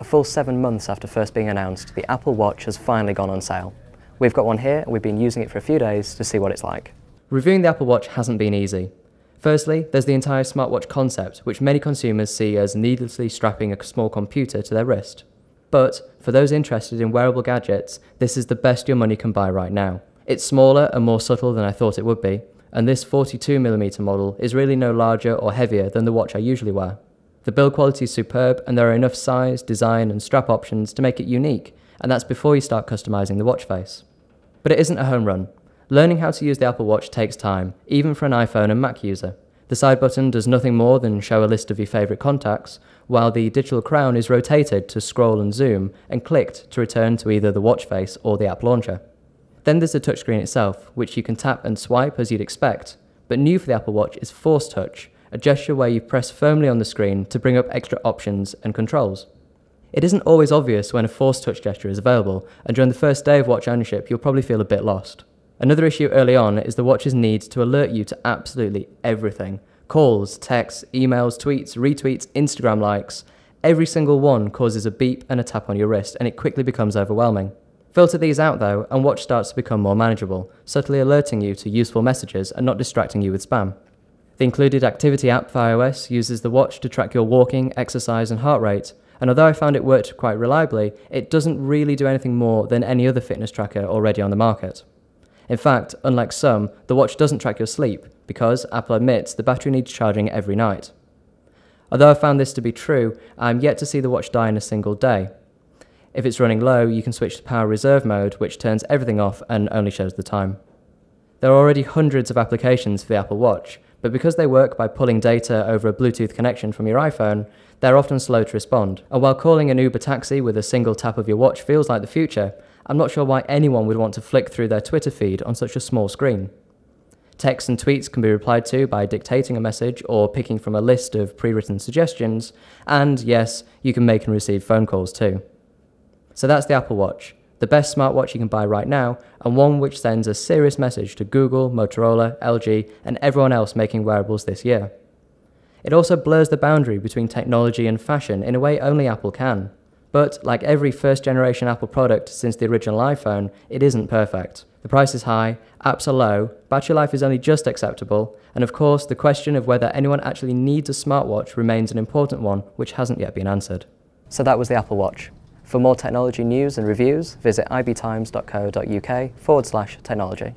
A full 7 months after first being announced, the Apple Watch has finally gone on sale. We've got one here and we've been using it for a few days to see what it's like. Reviewing the Apple Watch hasn't been easy. Firstly, there's the entire smartwatch concept, which many consumers see as needlessly strapping a small computer to their wrist. But for those interested in wearable gadgets, this is the best your money can buy right now. It's smaller and more subtle than I thought it would be, and this 42mm model is really no larger or heavier than the watch I usually wear. The build quality is superb, and there are enough size, design and strap options to make it unique, and that's before you start customizing the watch face. But it isn't a home run. Learning how to use the Apple Watch takes time, even for an iPhone and Mac user. The side button does nothing more than show a list of your favourite contacts, while the digital crown is rotated to scroll and zoom, and clicked to return to either the watch face or the app launcher. Then there's the touchscreen itself, which you can tap and swipe as you'd expect, but new for the Apple Watch is Force Touch, a gesture where you press firmly on the screen to bring up extra options and controls. It isn't always obvious when a Force Touch gesture is available, and during the first day of watch ownership you'll probably feel a bit lost. Another issue early on is the watch's need to alert you to absolutely everything. Calls, texts, emails, tweets, retweets, Instagram likes. Every single one causes a beep and a tap on your wrist, and it quickly becomes overwhelming. Filter these out though, and watch starts to become more manageable, subtly alerting you to useful messages and not distracting you with spam. The included activity app for iOS uses the watch to track your walking, exercise and heart rate, and although I found it worked quite reliably, it doesn't really do anything more than any other fitness tracker already on the market. In fact, unlike some, the watch doesn't track your sleep, because Apple admits the battery needs charging every night. Although I found this to be true, I'm yet to see the watch die in a single day. If it's running low, you can switch to power reserve mode, which turns everything off and only shows the time. There are already hundreds of applications for the Apple Watch, but because they work by pulling data over a Bluetooth connection from your iPhone, they're often slow to respond. And while calling an Uber taxi with a single tap of your watch feels like the future, I'm not sure why anyone would want to flick through their Twitter feed on such a small screen. Texts and tweets can be replied to by dictating a message or picking from a list of pre-written suggestions, and yes, you can make and receive phone calls too. So that's the Apple Watch, the best smartwatch you can buy right now, and one which sends a serious message to Google, Motorola, LG, and everyone else making wearables this year. It also blurs the boundary between technology and fashion in a way only Apple can. But, like every first-generation Apple product since the original iPhone, it isn't perfect. The price is high, apps are low, battery life is only just acceptable, and of course the question of whether anyone actually needs a smartwatch remains an important one which hasn't yet been answered. So that was the Apple Watch. For more technology news and reviews, visit ibtimes.co.uk/technology.